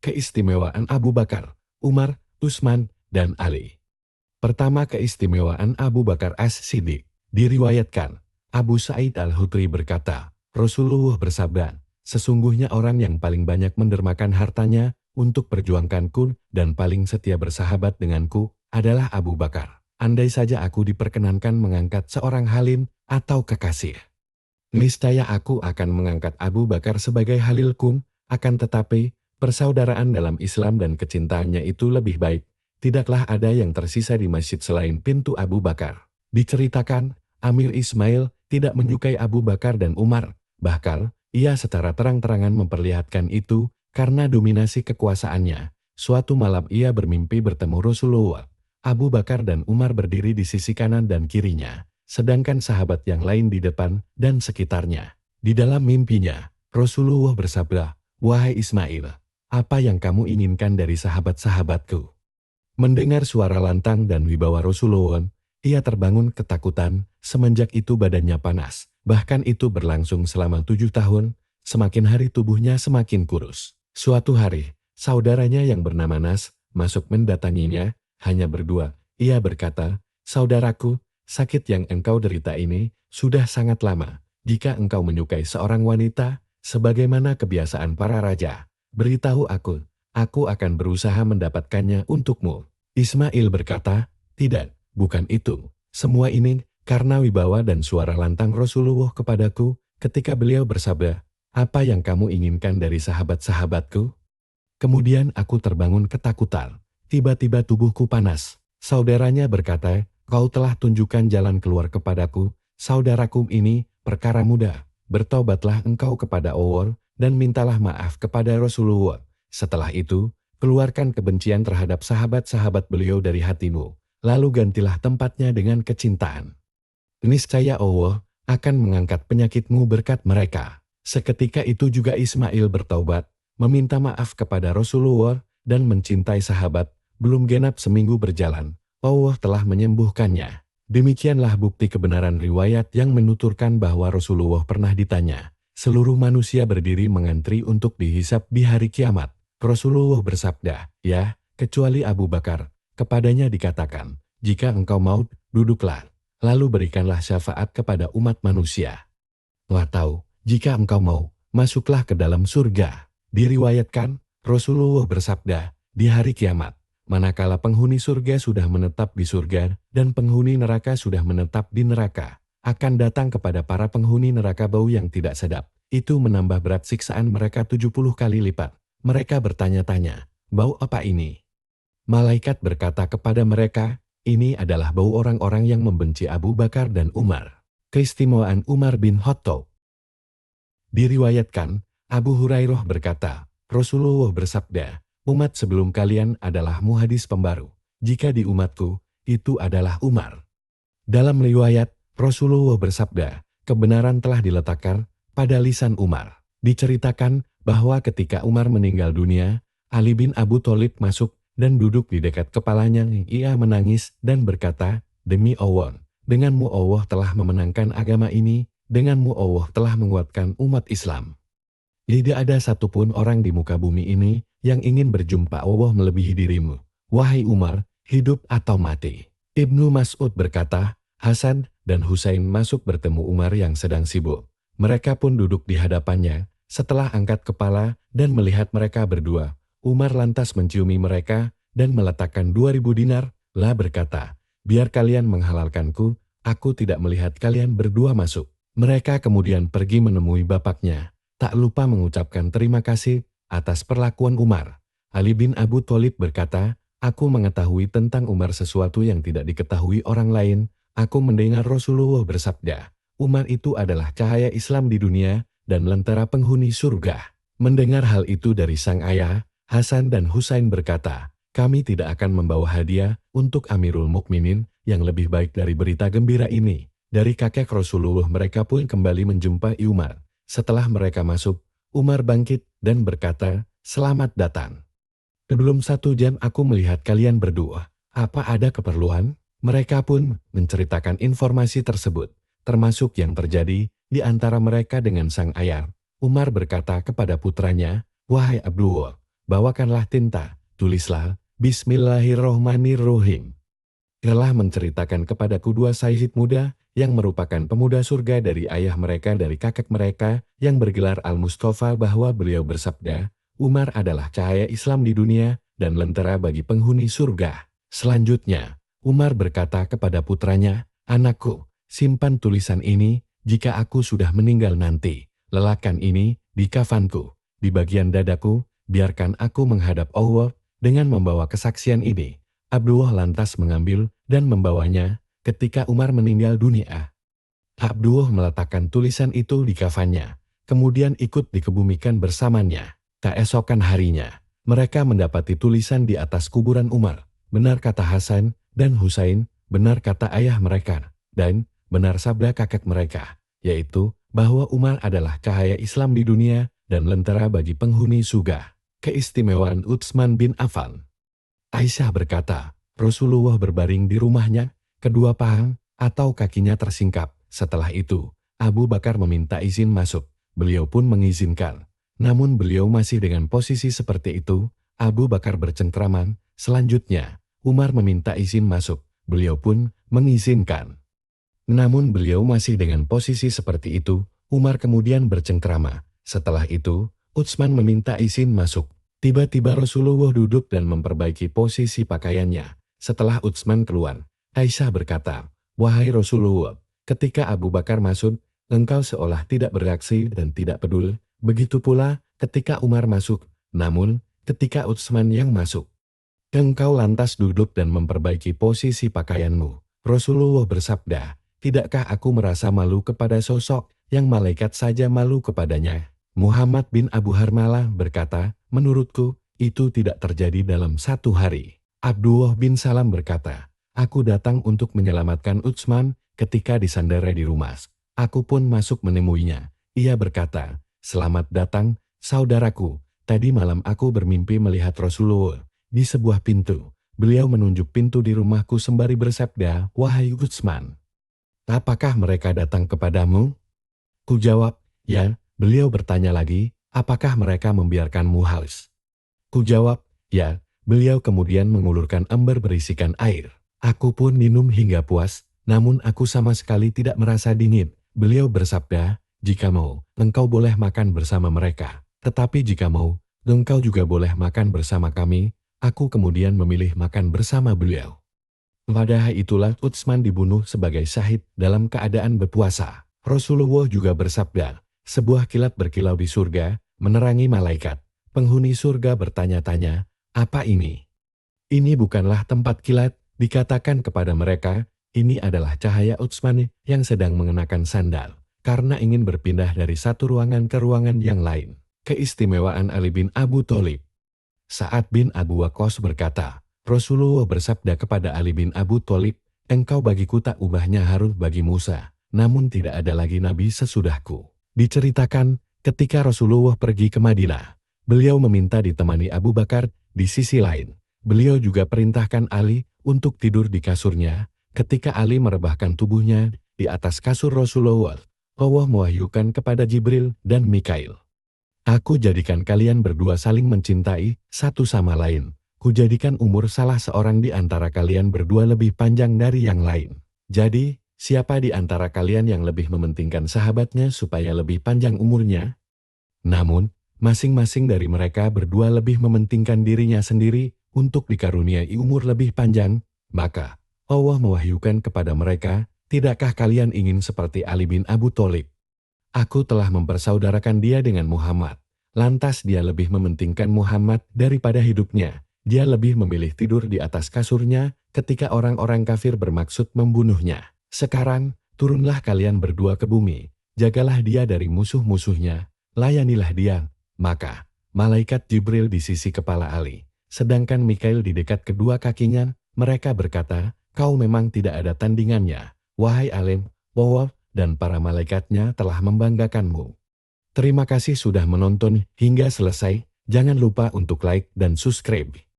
Keistimewaan Abu Bakar, Umar, Utsman, dan Ali. Pertama, keistimewaan Abu Bakar As-Siddiq. Diriwayatkan, Abu Sa'id Al-Hudri berkata, Rasulullah bersabda, sesungguhnya orang yang paling banyak mendermakan hartanya untuk perjuangkanku dan paling setia bersahabat denganku adalah Abu Bakar. Andai saja aku diperkenankan mengangkat seorang halim atau kekasih, niscaya aku akan mengangkat Abu Bakar sebagai halilkum, akan tetapi, persaudaraan dalam Islam dan kecintaannya itu lebih baik. Tidaklah ada yang tersisa di masjid selain pintu Abu Bakar. Diceritakan, Amir Ismail tidak menyukai Abu Bakar dan Umar, bahkan, ia secara terang-terangan memperlihatkan itu karena dominasi kekuasaannya. Suatu malam ia bermimpi bertemu Rasulullah. Abu Bakar dan Umar berdiri di sisi kanan dan kirinya, sedangkan sahabat yang lain di depan dan sekitarnya. Di dalam mimpinya, Rasulullah bersabda, "Wahai Ismail, apa yang kamu inginkan dari sahabat-sahabatku?" Mendengar suara lantang dan wibawa Rasulullah, ia terbangun ketakutan, semenjak itu badannya panas. Bahkan itu berlangsung selama 7 tahun, semakin hari tubuhnya semakin kurus. Suatu hari, saudaranya yang bernama Nas masuk mendatanginya, hanya berdua. Ia berkata, "Saudaraku, sakit yang engkau derita ini sudah sangat lama. Jika engkau menyukai seorang wanita, sebagaimana kebiasaan para raja, beritahu aku akan berusaha mendapatkannya untukmu." Ismail berkata, "Tidak, bukan itu. Semua ini karena wibawa dan suara lantang Rasulullah kepadaku ketika beliau bersabda, 'Apa yang kamu inginkan dari sahabat-sahabatku?' Kemudian aku terbangun ketakutan. Tiba-tiba tubuhku panas." Saudaranya berkata, "Kau telah tunjukkan jalan keluar kepadaku, saudaraku, ini perkara mudah. Bertobatlah engkau kepada Allah dan mintalah maaf kepada Rasulullah. Setelah itu, keluarkan kebencian terhadap sahabat-sahabat beliau dari hatimu, lalu gantilah tempatnya dengan kecintaan. Niscaya Allah akan mengangkat penyakitmu berkat mereka." Seketika itu juga Ismail bertaubat, meminta maaf kepada Rasulullah, dan mencintai sahabat. Belum genap seminggu berjalan, Allah telah menyembuhkannya. Demikianlah bukti kebenaran riwayat yang menuturkan bahwa Rasulullah pernah ditanya, "Seluruh manusia berdiri mengantri untuk dihisap di hari kiamat." Rasulullah bersabda, "Ya, kecuali Abu Bakar." Kepadanya dikatakan, "Jika engkau mau, duduklah, lalu berikanlah syafaat kepada umat manusia. Atau, jika engkau mau, masuklah ke dalam surga." Diriwayatkan, Rasulullah bersabda, "Di hari kiamat, manakala penghuni surga sudah menetap di surga dan penghuni neraka sudah menetap di neraka, akan datang kepada para penghuni neraka bau yang tidak sedap. Itu menambah berat siksaan mereka 70 kali lipat. Mereka bertanya-tanya, 'Bau apa ini?' Malaikat berkata kepada mereka, 'Ini adalah bau orang-orang yang membenci Abu Bakar dan Umar.'" Keistimewaan Umar bin Khattab. Diriwayatkan, Abu Hurairah berkata, Rasulullah bersabda, "Umat sebelum kalian adalah muhadis pembaru. Jika di umatku, itu adalah Umar." Dalam riwayat, Rasulullah bersabda, "Kebenaran telah diletakkan pada lisan Umar." Diceritakan bahwa ketika Umar meninggal dunia, Ali bin Abu Thalib masuk dan duduk di dekat kepalanya. Ia menangis dan berkata, "Demi Allah, denganmu Allah telah memenangkan agama ini, denganmu Allah telah menguatkan umat Islam. Tidak ada satupun orang di muka bumi ini yang ingin berjumpa Allah melebihi dirimu. Wahai Umar, hidup atau mati." Ibnu Mas'ud berkata, Hasan dan Husain masuk bertemu Umar yang sedang sibuk. Mereka pun duduk di hadapannya. Setelah angkat kepala dan melihat mereka berdua, Umar lantas menciumi mereka dan meletakkan 2.000 dinar, lah berkata, "Biar kalian menghalalkanku, aku tidak melihat kalian berdua masuk." Mereka kemudian pergi menemui bapaknya, tak lupa mengucapkan terima kasih atas perlakuan Umar. Ali bin Abu Thalib berkata, "Aku mengetahui tentang Umar sesuatu yang tidak diketahui orang lain. Aku mendengar Rasulullah bersabda, Umar itu adalah cahaya Islam di dunia dan lentera penghuni surga." Mendengar hal itu dari sang ayah, Hasan dan Husain berkata, "Kami tidak akan membawa hadiah untuk Amirul Mukminin yang lebih baik dari berita gembira ini." Dari kakek Rasulullah mereka pun kembali menjumpai Umar. Setelah mereka masuk, Umar bangkit dan berkata, "Selamat datang. Sebelum 1 jam aku melihat kalian berdua. Apa ada keperluan?" Mereka pun menceritakan informasi tersebut, termasuk yang terjadi di antara mereka dengan sang ayah. Umar berkata kepada putranya, "Wahai Abdullah, bawakanlah tinta, tulislah, Bismillahirrohmanirrohim. Telah menceritakan kepadaku dua syahid muda, yang merupakan pemuda surga dari ayah mereka dari kakek mereka, yang bergelar Al-Mustafa bahwa beliau bersabda, Umar adalah cahaya Islam di dunia, dan lentera bagi penghuni surga. Selanjutnya, Umar berkata kepada putranya, anakku, simpan tulisan ini, jika aku sudah meninggal nanti, lelakan ini, di kafanku, di bagian dadaku, biarkan aku menghadap Allah, dengan membawa kesaksian ini. Abdullah lantas mengambil dan membawanya ketika Umar meninggal dunia. Abdullah meletakkan tulisan itu di kafannya, kemudian ikut dikebumikan bersamanya. Keesokan harinya, mereka mendapati tulisan di atas kuburan Umar. Benar kata Hasan dan Husain, benar kata ayah mereka, dan benar sabda kakek mereka, yaitu bahwa Umar adalah cahaya Islam di dunia dan lentera bagi penghuni surga. Keistimewaan Utsman bin Affan. Aisyah berkata, Rasulullah berbaring di rumahnya, kedua paha atau kakinya tersingkap. Setelah itu, Abu Bakar meminta izin masuk. Beliau pun mengizinkan. Namun beliau masih dengan posisi seperti itu, Abu Bakar bercengkraman. Selanjutnya, Umar meminta izin masuk. Beliau pun mengizinkan. Namun beliau masih dengan posisi seperti itu, Umar kemudian bercengkrama. Setelah itu, Utsman meminta izin masuk. Tiba-tiba Rasulullah duduk dan memperbaiki posisi pakaiannya. Setelah Utsman keluar, Aisyah berkata, wahai Rasulullah, ketika Abu Bakar masuk, engkau seolah tidak bereaksi dan tidak peduli. Begitu pula ketika Umar masuk, namun ketika Utsman yang masuk, engkau lantas duduk dan memperbaiki posisi pakaianmu. Rasulullah bersabda, tidakkah aku merasa malu kepada sosok yang malaikat saja malu kepadanya? Muhammad bin Abu Harmalah berkata, menurutku, itu tidak terjadi dalam satu hari. Abdullah bin Salam berkata, aku datang untuk menyelamatkan Utsman ketika disandera di rumah. Aku pun masuk menemuinya. Ia berkata, selamat datang, saudaraku. Tadi malam aku bermimpi melihat Rasulullah di sebuah pintu. Beliau menunjuk pintu di rumahku sembari bersabda, wahai Utsman, apakah mereka datang kepadamu? Ku jawab, ya. Beliau bertanya lagi, apakah mereka membiarkanmu haus? Ku jawab, ya. Beliau kemudian mengulurkan ember berisikan air. Aku pun minum hingga puas, namun aku sama sekali tidak merasa dingin. Beliau bersabda, jika mau, engkau boleh makan bersama mereka. Tetapi jika mau, engkau juga boleh makan bersama kami. Aku kemudian memilih makan bersama beliau. Pada hari itulah Utsman dibunuh sebagai syahid dalam keadaan berpuasa. Rasulullah juga bersabda, sebuah kilat berkilau di surga, menerangi malaikat. Penghuni surga bertanya-tanya, apa ini? Ini bukanlah tempat kilat, dikatakan kepada mereka, ini adalah cahaya Utsman yang sedang mengenakan sandal, karena ingin berpindah dari satu ruangan ke ruangan yang lain. Keistimewaan Ali bin Abu Thalib. Sa'ad bin Abu Waqqas berkata, Rasulullah bersabda kepada Ali bin Abu Thalib, engkau bagiku tak ubahnya Harun bagi Musa, namun tidak ada lagi nabi sesudahku. Diceritakan, ketika Rasulullah pergi ke Madinah, beliau meminta ditemani Abu Bakar. Di sisi lain, beliau juga perintahkan Ali untuk tidur di kasurnya. Ketika Ali merebahkan tubuhnya di atas kasur Rasulullah, Allah mewahyukan kepada Jibril dan Mikail, aku jadikan kalian berdua saling mencintai satu sama lain. Kujadikan umur salah seorang di antara kalian berdua lebih panjang dari yang lain. Jadi, siapa di antara kalian yang lebih mementingkan sahabatnya supaya lebih panjang umurnya? Namun, masing-masing dari mereka berdua lebih mementingkan dirinya sendiri untuk dikaruniai umur lebih panjang. Maka, Allah mewahyukan kepada mereka, tidakkah kalian ingin seperti Ali bin Abu Thalib? Aku telah mempersaudarakan dia dengan Muhammad. Lantas dia lebih mementingkan Muhammad daripada hidupnya. Dia lebih memilih tidur di atas kasurnya ketika orang-orang kafir bermaksud membunuhnya. Sekarang, turunlah kalian berdua ke bumi, jagalah dia dari musuh-musuhnya, layanilah dia. Maka, malaikat Jibril di sisi kepala Ali, sedangkan Mikail di dekat kedua kakinya. Mereka berkata, kau memang tidak ada tandingannya, wahai alim, Allah dan para malaikatnya telah membanggakanmu. Terima kasih sudah menonton hingga selesai, jangan lupa untuk like dan subscribe.